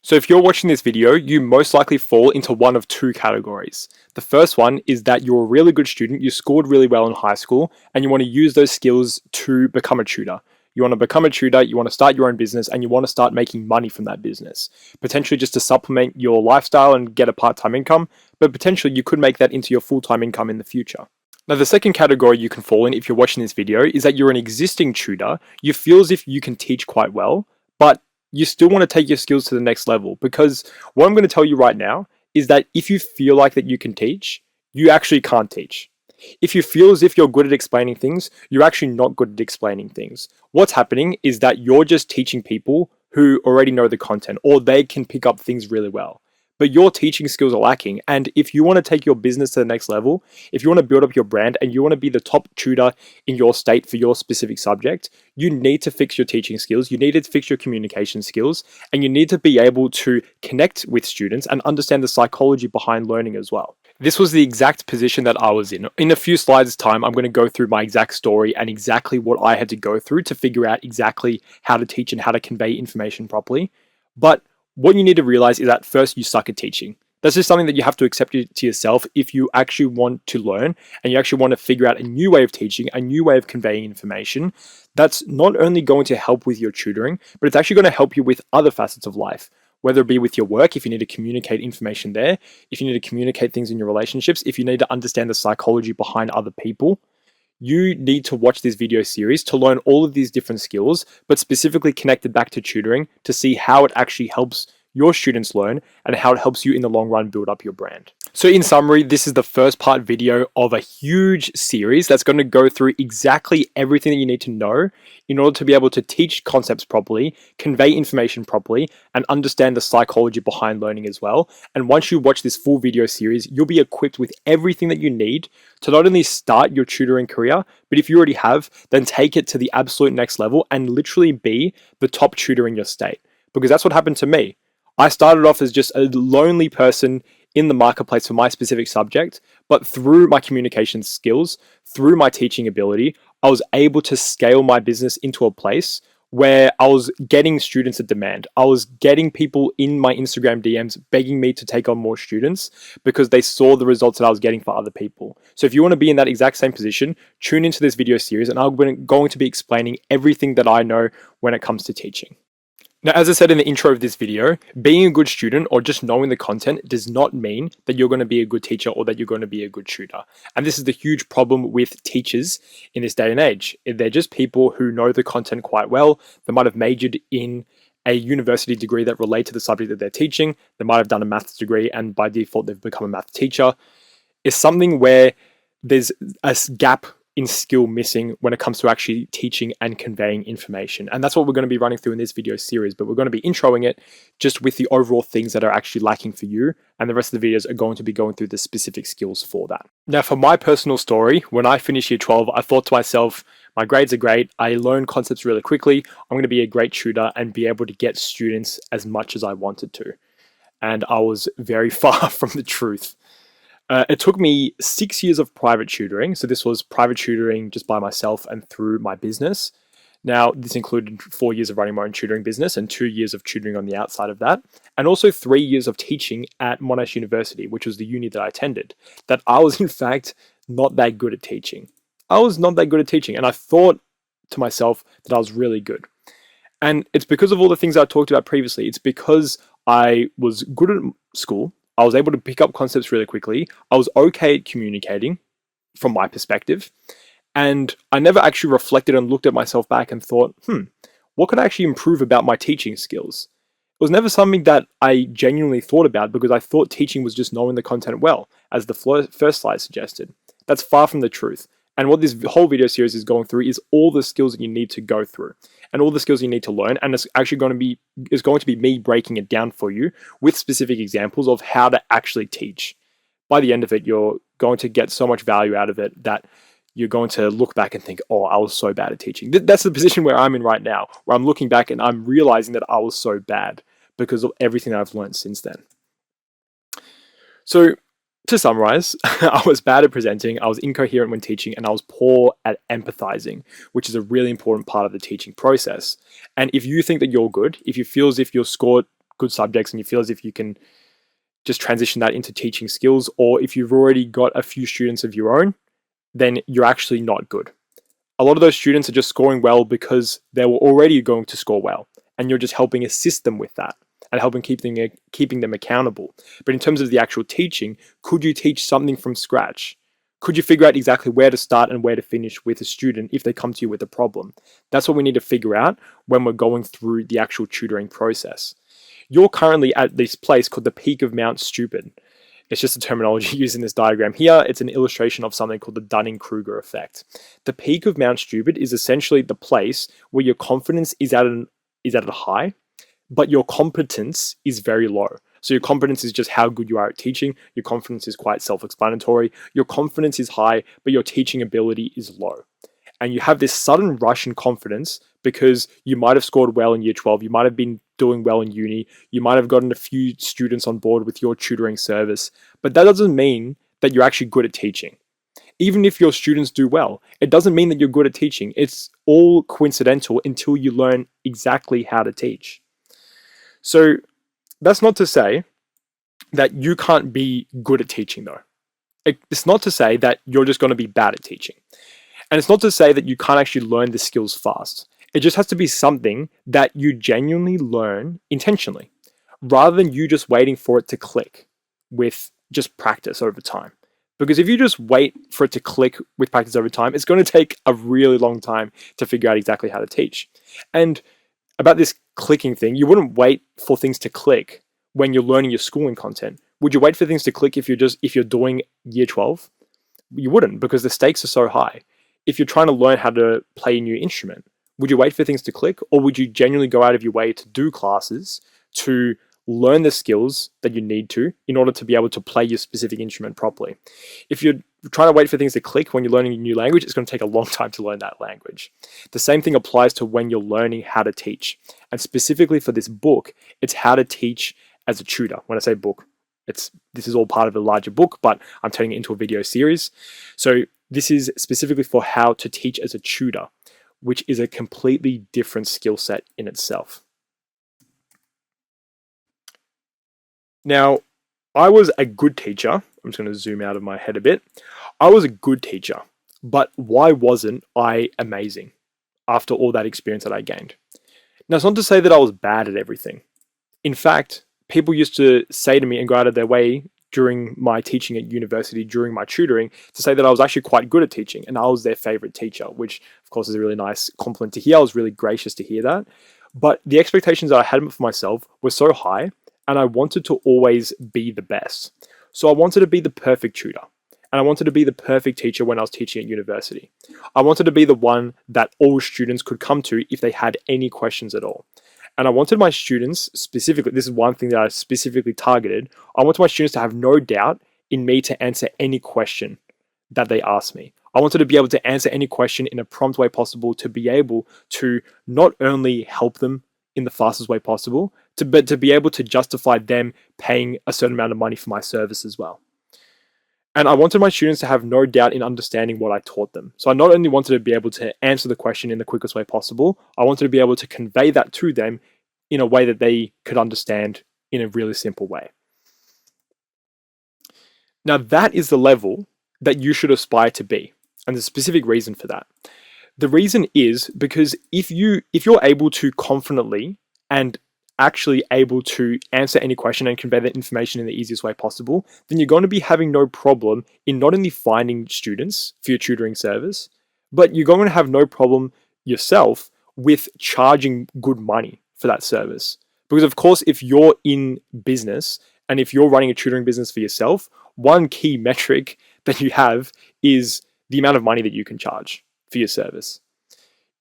So if you're watching this video, you most likely fall into one of two categories. The first one is that you're a really good student, you scored really well in high school, and you want to use those skills to become a tutor. You want to become a tutor, you want to start your own business, and you want to start making money from that business. Potentially just to supplement your lifestyle and get a part-time income, but potentially you could make that into your full-time income in the future. Now, the second category you can fall in if you're watching this video is that you're an existing tutor, you feel as if you can teach quite well, but you still want to take your skills to the next level, because what I'm going to tell you right now is that if you feel like that you can teach, you actually can't teach. If you feel as if you're good at explaining things, you're actually not good at explaining things. What's happening is that you're just teaching people who already know the content, or they can pick up things really well. But your teaching skills are lacking. And if you want to take your business to the next level, if you want to build up your brand and you want to be the top tutor in your state for your specific subject, you need to fix your teaching skills, you need to fix your communication skills, and you need to be able to connect with students and understand the psychology behind learning as well. This was the exact position that I was in. In a few slides' time, I'm going to go through my exact story and exactly what I had to go through to figure out exactly how to teach and how to convey information properly. But what you need to realize is that first, you suck at teaching. That's just something that you have to accept to yourself if you actually want to learn and you actually want to figure out a new way of teaching, a new way of conveying information. That's not only going to help with your tutoring, but it's actually going to help you with other facets of life, whether it be with your work, if you need to communicate information there, if you need to communicate things in your relationships, if you need to understand the psychology behind other people. You need to watch this video series to learn all of these different skills, but specifically connected back to tutoring to see how it actually helps your students learn and how it helps you in the long run build up your brand. So in summary, this is the first part video of a huge series that's going to go through exactly everything that you need to know in order to be able to teach concepts properly, convey information properly, and understand the psychology behind learning as well. And once you watch this full video series, you'll be equipped with everything that you need to not only start your tutoring career, but if you already have, then take it to the absolute next level and literally be the top tutor in your state. Because that's what happened to me. I started off as just a lonely person in the marketplace for my specific subject, but through my communication skills, through my teaching ability, I was able to scale my business into a place where I was getting students at demand. I was getting people in my Instagram DMs begging me to take on more students because they saw the results that I was getting for other people. So if you want to be in that exact same position, tune into this video series and I'm going to be explaining everything that I know when it comes to teaching. Now, as I said in the intro of this video, being a good student or just knowing the content does not mean that you're going to be a good teacher or that you're going to be a good tutor. And this is the huge problem with teachers in this day and age. They're just people who know the content quite well. They might have majored in a university degree that relate to the subject that they're teaching. They might have done a maths degree and by default they've become a math teacher. It's something where there's a gap in skill missing when it comes to actually teaching and conveying information. And that's what we're going to be running through in this video series, but we're going to be introing it just with the overall things that are actually lacking for you. And the rest of the videos are going to be going through the specific skills for that. Now, for my personal story, when I finished year 12, I thought to myself, my grades are great. I learn concepts really quickly. I'm going to be a great tutor and be able to get students as much as I wanted to. And I was very far from the truth. It took me 6 years of private tutoring. So this was private tutoring just by myself and through my business. Now, this included 4 years of running my own tutoring business and 2 years of tutoring on the outside of that. And also 3 years of teaching at Monash University, which was the uni that I attended, that I was in fact not that good at teaching. I was not that good at teaching. And I thought to myself that I was really good. And it's because of all the things I talked about previously. It's because I was good at school. I was able to pick up concepts really quickly. I was okay at communicating from my perspective. And I never actually reflected and looked at myself back and thought, what could I actually improve about my teaching skills? It was never something that I genuinely thought about because I thought teaching was just knowing the content well, as the first slide suggested. That's far from the truth. And what this whole video series is going through is all the skills that you need to go through and all the skills you need to learn. And it's actually going to be me breaking it down for you with specific examples of how to actually teach. By the end of it, you're going to get so much value out of it that you're going to look back and think, oh, I was so bad at teaching. That's the position where I'm in right now, where I'm looking back and I'm realizing that I was so bad because of everything that I've learned since then. So, to summarize, I was bad at presenting, I was incoherent when teaching, and I was poor at empathizing, which is a really important part of the teaching process. And if you think that you're good, if you feel as if you're scored good subjects and you feel as if you can just transition that into teaching skills, or if you've already got a few students of your own, then you're actually not good. A lot of those students are just scoring well because they were already going to score well, and you're just helping assist them with that and helping keeping them accountable. But in terms of the actual teaching, could you teach something from scratch? Could you figure out exactly where to start and where to finish with a student if they come to you with a problem? That's what we need to figure out when we're going through the actual tutoring process. You're currently at this place called the peak of Mount Stupid. It's just a terminology used in this diagram here. It's an illustration of something called the Dunning-Kruger effect. The peak of Mount Stupid is essentially the place where your confidence is at a high, but your competence is very low. So your competence is just how good you are at teaching. Your confidence is quite self-explanatory. Your confidence is high, but your teaching ability is low. And you have this sudden rush in confidence because you might have scored well in year 12. You might have been doing well in uni. You might have gotten a few students on board with your tutoring service. But that doesn't mean that you're actually good at teaching. Even if your students do well, it doesn't mean that you're good at teaching. It's all coincidental until you learn exactly how to teach. So that's not to say that you can't be good at teaching, though. It's not to say that you're just going to be bad at teaching. And it's not to say that you can't actually learn the skills fast. It just has to be something that you genuinely learn intentionally, rather than you just waiting for it to click with just practice over time. Because if you just wait for it to click with practice over time, it's going to take a really long time to figure out exactly how to teach. And about this clicking thing, you wouldn't wait for things to click when you're learning your schooling content. Would you wait for things to click if you're doing year 12? You wouldn't, because the stakes are so high. If you're trying to learn how to play a new instrument, would you wait for things to click, or would you genuinely go out of your way to do classes to learn the skills that you need to in order to be able to play your specific instrument properly? If you're trying to wait for things to click when you're learning a new language, it's going to take a long time to learn that language. The same thing applies to when you're learning how to teach. And specifically for this book, it's how to teach as a tutor. When I say book, this is all part of a larger book, but I'm turning it into a video series. So this is specifically for how to teach as a tutor, which is a completely different skill set in itself. Now, I was a good teacher. I'm just going to zoom out of my head a bit. I was a good teacher, but why wasn't I amazing after all that experience that I gained? Now, it's not to say that I was bad at everything. In fact, people used to say to me and go out of their way during my teaching at university, during my tutoring, to say that I was actually quite good at teaching and I was their favorite teacher, which of course is a really nice compliment to hear. I was really gracious to hear that. But the expectations that I had for myself were so high, and I wanted to always be the best. So I wanted to be the perfect tutor, and I wanted to be the perfect teacher when I was teaching at university. I wanted to be the one that all students could come to if they had any questions at all. And I wanted my students specifically, this is one thing that I specifically targeted, I wanted my students to have no doubt in me to answer any question that they asked me. I wanted to be able to answer any question in a prompt way possible, to be able to not only help them in the fastest way possible, but to be able to justify them paying a certain amount of money for my service as well. And I wanted my students to have no doubt in understanding what I taught them. So I not only wanted to be able to answer the question in the quickest way possible, I wanted to be able to convey that to them in a way that they could understand in a really simple way. Now that is the level that you should aspire to be. And there's a specific reason for that. The reason is because if you're able to confidently and actually able to answer any question and convey that information in the easiest way possible, then you're going to be having no problem in not only finding students for your tutoring service, but you're going to have no problem yourself with charging good money for that service. Because of course, if you're in business and if you're running a tutoring business for yourself, one key metric that you have is the amount of money that you can charge for your service.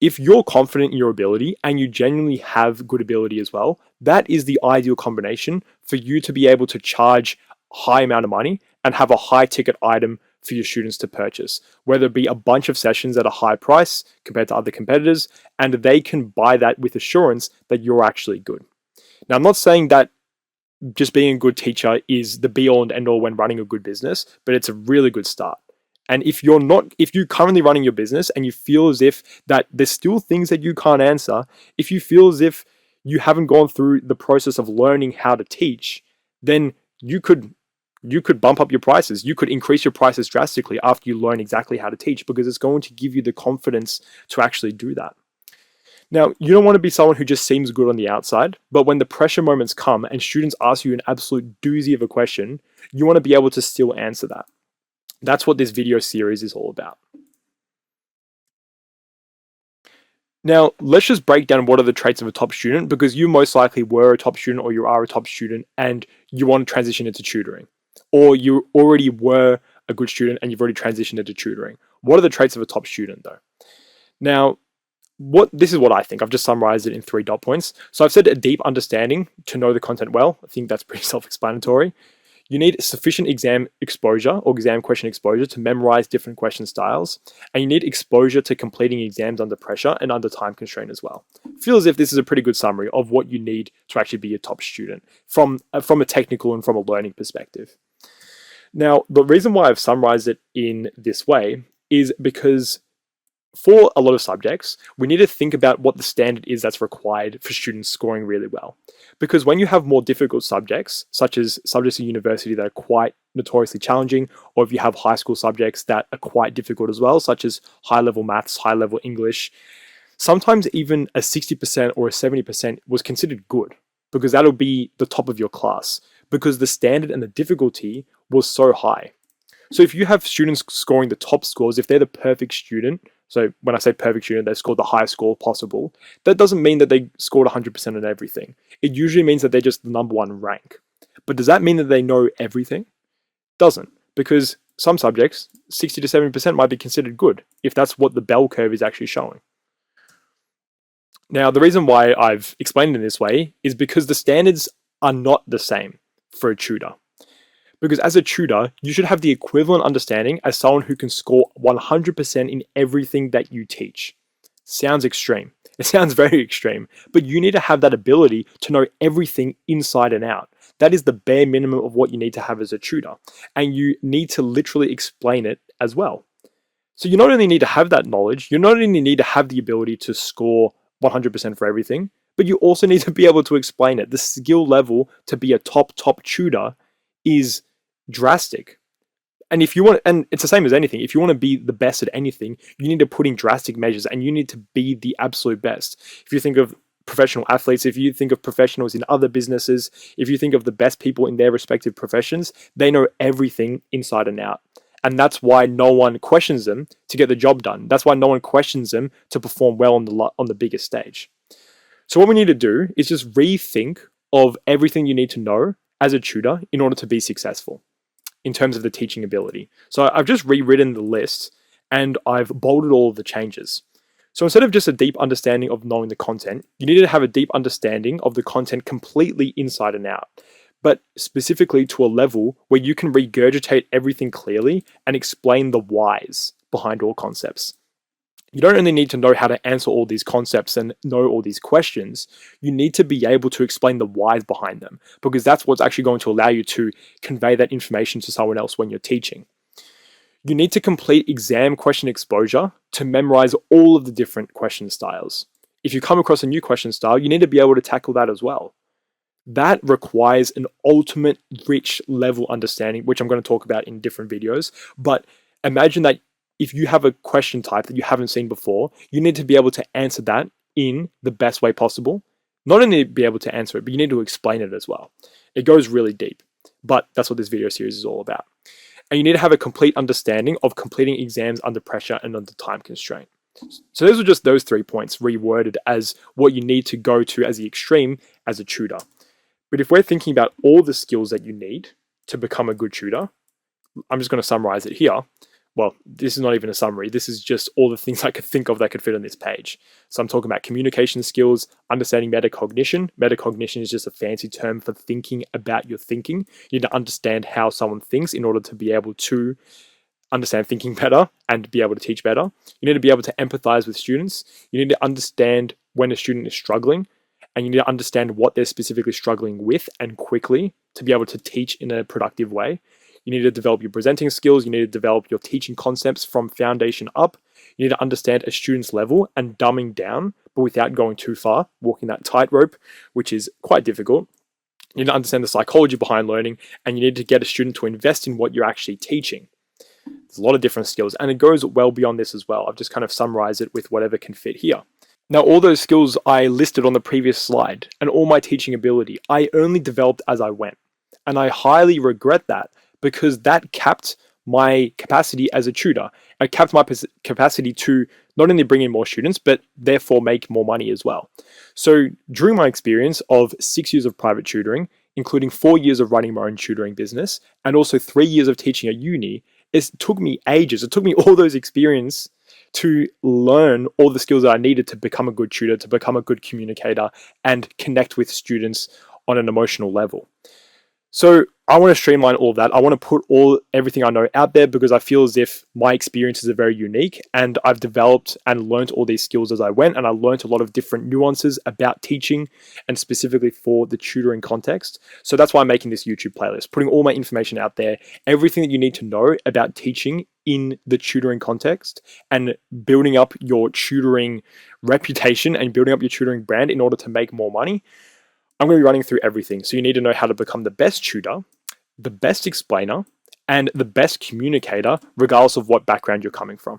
If you're confident in your ability and you genuinely have good ability as well, that is the ideal combination for you to be able to charge a high amount of money and have a high ticket item for your students to purchase, whether it be a bunch of sessions at a high price compared to other competitors, and they can buy that with assurance that you're actually good. Now, I'm not saying that just being a good teacher is the be all and end all when running a good business, but it's a really good start. And if you're currently running your business and you feel as if that there's still things that you can't answer, if you feel as if you haven't gone through the process of learning how to teach, then you could bump up your prices. You could increase your prices drastically after you learn exactly how to teach, because it's going to give you the confidence to actually do that. Now, you don't want to be someone who just seems good on the outside, but when the pressure moments come and students ask you an absolute doozy of a question, you want to be able to still answer that. That's what this video series is all about. Now, let's just break down what are the traits of a top student, because you most likely were a top student or you are a top student and you want to transition into tutoring. Or you already were a good student and you've already transitioned into tutoring. What are the traits of a top student though? Now, this is what I think. I've just summarized it in 3 dot points. So I've said a deep understanding to know the content well. I think that's pretty self-explanatory. You need sufficient exam exposure or exam question exposure to memorize different question styles. And you need exposure to completing exams under pressure and under time constraint as well. I feel as if this is a pretty good summary of what you need to actually be a top student from a technical and from a learning perspective. Now, the reason why I've summarized it in this way is because for a lot of subjects, we need to think about what the standard is that's required for students scoring really well. Because when you have more difficult subjects, such as subjects at university that are quite notoriously challenging, or if you have high school subjects that are quite difficult as well, such as high-level maths, high-level English, sometimes even a 60% or a 70% was considered good, because that'll be the top of your class, because the standard and the difficulty was so high. So if you have students scoring the top scores, if they're the perfect student, so when I say perfect student, they scored the highest score possible, that doesn't mean that they scored 100% on everything. It usually means that they're just the number 1 rank. But does that mean that they know everything? Doesn't, because some subjects, 60 to 70% might be considered good, if that's what the bell curve is actually showing. Now, the reason why I've explained it in this way is because the standards are not the same for a tutor. Because as a tutor, you should have the equivalent understanding as someone who can score 100% in everything that you teach. Sounds extreme. It sounds very extreme, but you need to have that ability to know everything inside and out. That is the bare minimum of what you need to have as a tutor. And you need to literally explain it as well. So you not only need to have that knowledge, you not only need to have the ability to score 100% for everything, but you also need to be able to explain it. The skill level to be a top tutor is drastic. And if you want, and it's the same as anything, if you want to be the best at anything, you need to put in drastic measures and you need to be the absolute best. If you think of professional athletes, if you think of professionals in other businesses, if you think of the best people in their respective professions, they know everything inside and out. And that's why no one questions them to get the job done. That's why no one questions them to perform well on the biggest stage. So what we need to do is just rethink of everything you need to know as a tutor in order to be successful in terms of the teaching ability. So I've just rewritten the list and I've bolded all of the changes. So instead of just a deep understanding of knowing the content, you need to have a deep understanding of the content completely inside and out, but specifically to a level where you can regurgitate everything clearly and explain the whys behind all concepts. You don't only need to know how to answer all these concepts and know all these questions, you need to be able to explain the whys behind them, because that's what's actually going to allow you to convey that information to someone else when you're teaching. You need to complete exam question exposure to memorize all of the different question styles. If you come across a new question style, you need to be able to tackle that as well. That requires an ultimate rich level understanding, which I'm going to talk about in different videos. But imagine that if you have a question type that you haven't seen before, you need to be able to answer that in the best way possible. Not only be able to answer it, but you need to explain it as well. It goes really deep, but that's what this video series is all about. And you need to have a complete understanding of completing exams under pressure and under time constraint. So those are just those 3 points reworded as what you need to go to as the extreme as a tutor. But if we're thinking about all the skills that you need to become a good tutor, I'm just going to summarize it here. Well, this is not even a summary. This is just all the things I could think of that could fit on this page. So I'm talking about communication skills, understanding metacognition. Metacognition is just a fancy term for thinking about your thinking. You need to understand how someone thinks in order to be able to understand thinking better and be able to teach better. You need to be able to empathize with students. You need to understand when a student is struggling, and you need to understand what they're specifically struggling with and quickly to be able to teach in a productive way. You need to develop your presenting skills. You need to develop your teaching concepts from foundation up. You need to understand a student's level and dumbing down but without going too far, walking that tightrope, which is quite difficult. You need to understand the psychology behind learning, and you need to get a student to invest in what you're actually teaching. There's a lot of different skills, and it goes well beyond this as well. I've just kind of summarized it with whatever can fit here. Now, all those skills I listed on the previous slide and all my teaching ability, I only developed as I went. And I highly regret that, because that capped my capacity as a tutor. It capped my capacity to not only bring in more students, but therefore make more money as well. So during my experience of 6 years of private tutoring, including 4 years of running my own tutoring business, and also 3 years of teaching at uni, it took me ages. It took me all those experience to learn all the skills that I needed to become a good tutor, to become a good communicator, and connect with students on an emotional level. So I want to streamline all of that. I want to put everything I know out there, because I feel as if my experiences are very unique, and I've developed and learned all these skills as I went, and I learned a lot of different nuances about teaching, and specifically for the tutoring context. So that's why I'm making this YouTube playlist, putting all my information out there, everything that you need to know about teaching in the tutoring context, and building up your tutoring reputation and building up your tutoring brand in order to make more money. I'm going to be running through everything. So you need to know how to become the best tutor, the best explainer, and the best communicator, regardless of what background you're coming from.